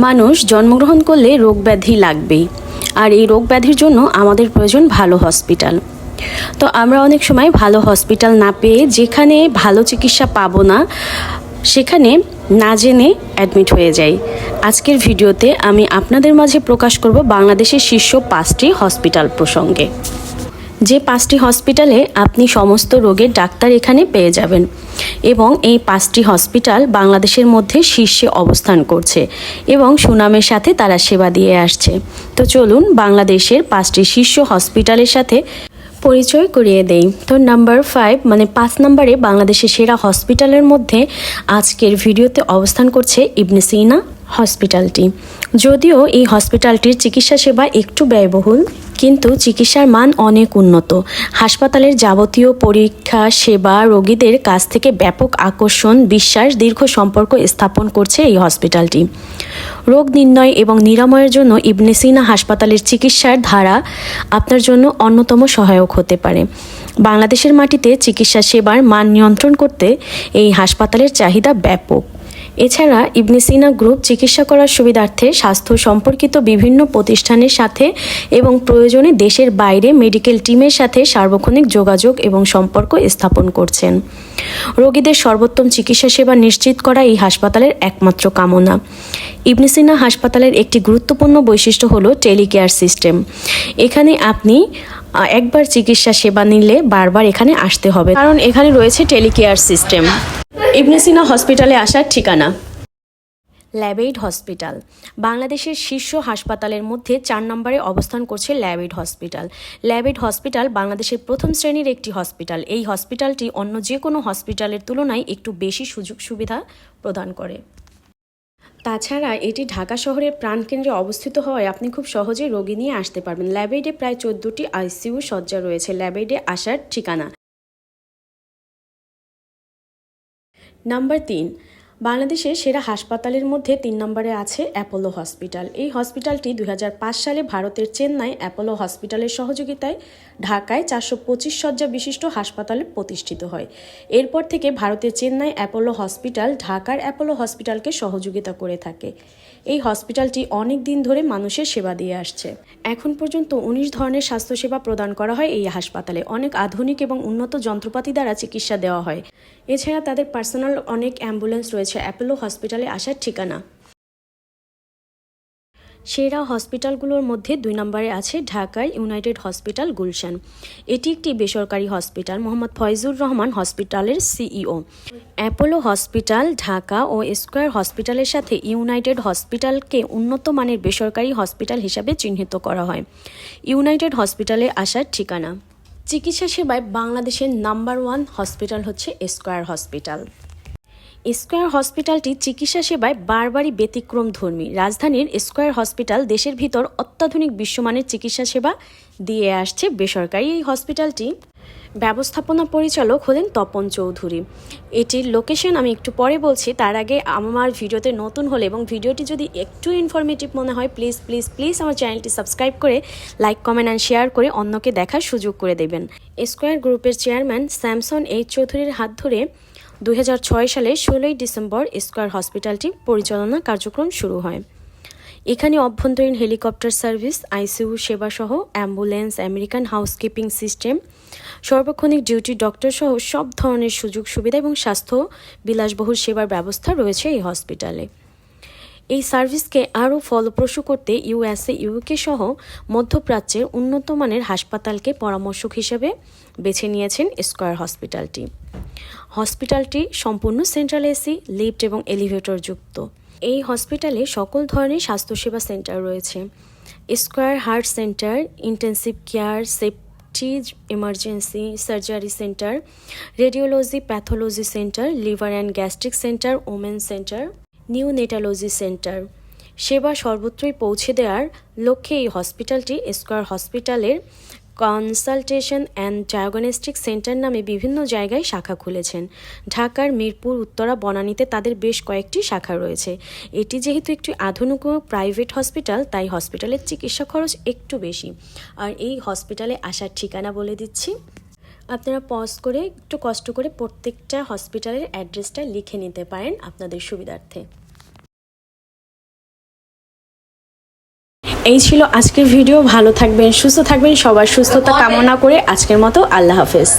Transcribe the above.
মানুষ জন্মগ্রহণ করলে রোগ ব্যাধি লাগবেই, আর এই রোগ ব্যাধির জন্য আমাদের প্রয়োজন ভালো হসপিটাল। তো আমরা অনেক সময় ভালো হসপিটাল না পেয়ে যেখানে ভালো চিকিৎসা পাবো না সেখানে না জেনে অ্যাডমিট হয়ে যাই। আজকের ভিডিওতে আমি আপনাদের মাঝে প্রকাশ করব বাংলাদেশের শীর্ষ 5টি হসপিটাল প্রসঙ্গে। যে 5টি হসপিটালে আপনি সমস্ত রোগের ডাক্তার এখানে পেয়ে যাবেন, এবং এই 5টি হসপিটাল বাংলাদেশের মধ্যে শীর্ষে অবস্থান করছে এবং সুনামের সাথে তারা সেবা দিয়ে আসছে। তো চলুন বাংলাদেশের 5টি শীর্ষ হসপিটালের সাথে পরিচয় করিয়ে দেই। তো নাম্বার 5 মানে 5 নম্বরে বাংলাদেশের সেরা হসপিটালের মধ্যে আজকের ভিডিওতে অবস্থান করছে ইবনে সিনা হসপিটালটি। যদিও এই হসপিটালটির চিকিৎসা সেবা একটু ব্যয়বহুল, কিন্তু চিকিৎসার মান অনেক উন্নত। হাসপাতালের যাবতীয় পরীক্ষা সেবা রোগীদের কাছ থেকে ব্যাপক আকর্ষণ, বিশ্বাস, দীর্ঘ সম্পর্ক স্থাপন করছে এই হসপিটালটি। রোগ নির্ণয় এবং নিরাময়ের জন্য ইবনে সিনা হাসপাতালের চিকিৎসার ধারা আপনার জন্য অন্যতম সহায়ক হতে পারে। বাংলাদেশের মাটিতে চিকিৎসা সেবার মান নিয়ন্ত্রণ করতে এই হাসপাতালের চাহিদা ব্যাপক। এছাড়া ইবনে সিনা গ্রুপ চিকিৎসা করার সুবিধার্থে স্বাস্থ্য সম্পর্কিত বিভিন্ন প্রতিষ্ঠানের সাথে এবং প্রয়োজনে দেশের বাইরে মেডিকেল টিমের সাথে সার্বক্ষণিক যোগাযোগ এবং সম্পর্ক স্থাপন করছেন। রোগীদের সর্বোত্তম চিকিৎসা সেবা নিশ্চিত করা এই হাসপাতালের একমাত্র কামনা। ইবনে সিনা হাসপাতালের একটি গুরুত্বপূর্ণ বৈশিষ্ট্য হলো টেলিকেয়ার সিস্টেম। এখানে আপনি একবার চিকিৎসা সেবা নিলে বারবার এখানে আসতে হবে, কারণ এখানে রয়েছে টেলিকেয়ার সিস্টেম। ইবনে সিনা হসপিটালে আসার ঠিকানা। ল্যাবএইড হসপিটাল বাংলাদেশের শীর্ষ হাসপাতালের মধ্যে 4 নম্বরে অবস্থান করছে ল্যাবএইড হসপিটাল। ল্যাবএইড হসপিটাল বাংলাদেশের প্রথম শ্রেণীর একটি হসপিটাল। এই হসপিটালটি অন্য যে কোনো হসপিটালের তুলনায় একটু বেশি সুযোগ সুবিধা প্রদান করে। তাছাড়া এটি ঢাকা শহরের প্রাণকেন্দ্রে অবস্থিত হওয়ায় আপনি খুব সহজেই রোগী নিয়ে আসতে পারবেন। ল্যাবএইডে প্রায় 14টি আইসিইউ শয্যা রয়েছে। ল্যাবএইডে আসার ঠিকানা। নাম্বার 3 বাংলাদেশের সেরা হাসপাতালের মধ্যে 3 নম্বরে আছে অ্যাপোলো হসপিটাল। এই হসপিটালটি 2005 সালে ভারতের চেন্নাই অ্যাপোলো হসপিটালের সহযোগিতায় ঢাকায় 425 শয্যা বিশিষ্ট হাসপাতালে প্রতিষ্ঠিত হয়। এরপর থেকে ভারতের চেন্নাই অ্যাপোলো হসপিটাল ঢাকার অ্যাপোলো হসপিটালকে সহযোগিতা করে থাকে। এই হসপিটালটি অনেক দিন ধরে মানুষের সেবা দিয়ে আসছে। এখন পর্যন্ত 19 ধরনের স্বাস্থ্যসেবা প্রদান করা হয় এই হাসপাতালে। অনেক আধুনিক এবং উন্নত যন্ত্রপাতি দ্বারা চিকিৎসা দেওয়া হয়। এছাড়া তাদের পার্সোনাল অনেক অ্যাম্বুলেন্স রয়েছে। অ্যাপোলো হসপিটালে আসার ঠিকানা। সেরা হসপিটালগুলোর মধ্যে 2 নম্বরে আছে ঢাকার ইউনাইটেড হসপিটাল গুলশান। এটি একটি বেসরকারি হসপিটাল। মোহাম্মদ ফয়জুর রহমান হসপিটালের সিইও। অ্যাপোলো হসপিটাল ঢাকা ও স্কয়ার হসপিটালের সাথে ইউনাইটেড হসপিটালকে উন্নত মানের বেসরকারি হসপিটাল হিসাবে চিহ্নিত করা হয়। ইউনাইটেড হসপিটালে আসার ঠিকানা। চিকিৎসা সেবায় বাংলাদেশের নাম্বার 1 হসপিটাল হচ্ছে স্কয়ার হসপিটাল। স্কয়ার হসপিটালটি চিকিৎসা সেবায় বারবারই ব্যতিক্রমধর্মী। রাজধানীর স্কয়ার হসপিটাল দেশের ভিতর অত্যাধুনিক বিশ্বমানের চিকিৎসা সেবা দিয়ে আসছে। বেসরকারি এই হসপিটালটি ব্যবস্থাপনা পরিচালক হলেন তপন চৌধুরী। এটির লোকেশন আমি একটু পরে বলছি। তার আগে আমার ভিডিওতে নতুন হলে এবং ভিডিওটি যদি একটু ইনফরমেটিভ মনে হয় প্লিজ প্লিজ প্লিজ আমার চ্যানেলটি সাবস্ক্রাইব করে লাইক, কমেন্ট অ্যান্ড শেয়ার করে অন্যকে দেখার সুযোগ করে দেবেন। স্কয়ার গ্রুপের চেয়ারম্যান স্যামসন এইচ চৌধুরীর হাত ধরে 2006 সালে 16 ডিসেম্বর স্কয়ার হসপিটালটি পরিচালনা কার্যক্রম শুরু হয়। এখানে অভ্যন্তরীণ হেলিকপ্টার সার্ভিস, আইসিইউ সেবা সহ অ্যাম্বুলেন্স, আমেরিকান হাউসকিপিং সিস্টেম, সার্বক্ষণিক ডিউটি ডক্টর সহ সব ধরনের সুযোগ সুবিধা এবং স্বাস্থ্য বিলাসবহুল সেবার ব্যবস্থা রয়েছে এই হসপিটালে। এই সার্ভিসকে আরও ফলপ্রসূ করতে ইউএসএ, ইউকে সহ মধ্যপ্রাচ্যের উন্নত মানের হাসপাতালকে পরামর্শক হিসেবে বেছে নিয়েছেন স্কয়ার হসপিটালটি। হসপিটালটি সম্পূর্ণ সেন্ট্রাল এসি, লিফট এবং এলিভেটর যুক্ত। এই হসপিটালে সকল ধরনের স্বাস্থ্যসেবা সেন্টার রয়েছে। Square heart centre, intensive care, safety emergency surgery centre, radiology pathology centre, liver and gastric centre, women centre, neonatology centre. সেবা সর্বত্রই পৌঁছে দেওয়ার লক্ষ্যে এই হসপিটালটি স্কয়ার হসপিটালের কনসালটেশন অ্যান্ড ডায়াগনস্টিক সেন্টার নামে বিভিন্ন জায়গায় শাখা খুলেছেন। ঢাকার মিরপুর, উত্তরা, বনানীতে তাদের বেশ কয়েকটি শাখা রয়েছে। এটি যেহেতু একটি আধুনিক ও প্রাইভেট হসপিটাল, তাই হসপিটালের চিকিৎসা খরচ একটু বেশি। আর এই হসপিটালে আসার ঠিকানা বলে দিচ্ছি। আপনারা পজ করে একটু কষ্ট করে প্রত্যেকটা হসপিটালের অ্যাড্রেসটা লিখে নিতে পারেন আপনাদের সুবিধার্থে। এই ছিল আজকের ভিডিও। ভালো থাকবেন, সুস্থ থাকবেন, সবার সুস্থতা কামনা করে আজকের মতো আল্লাহ হাফেজ।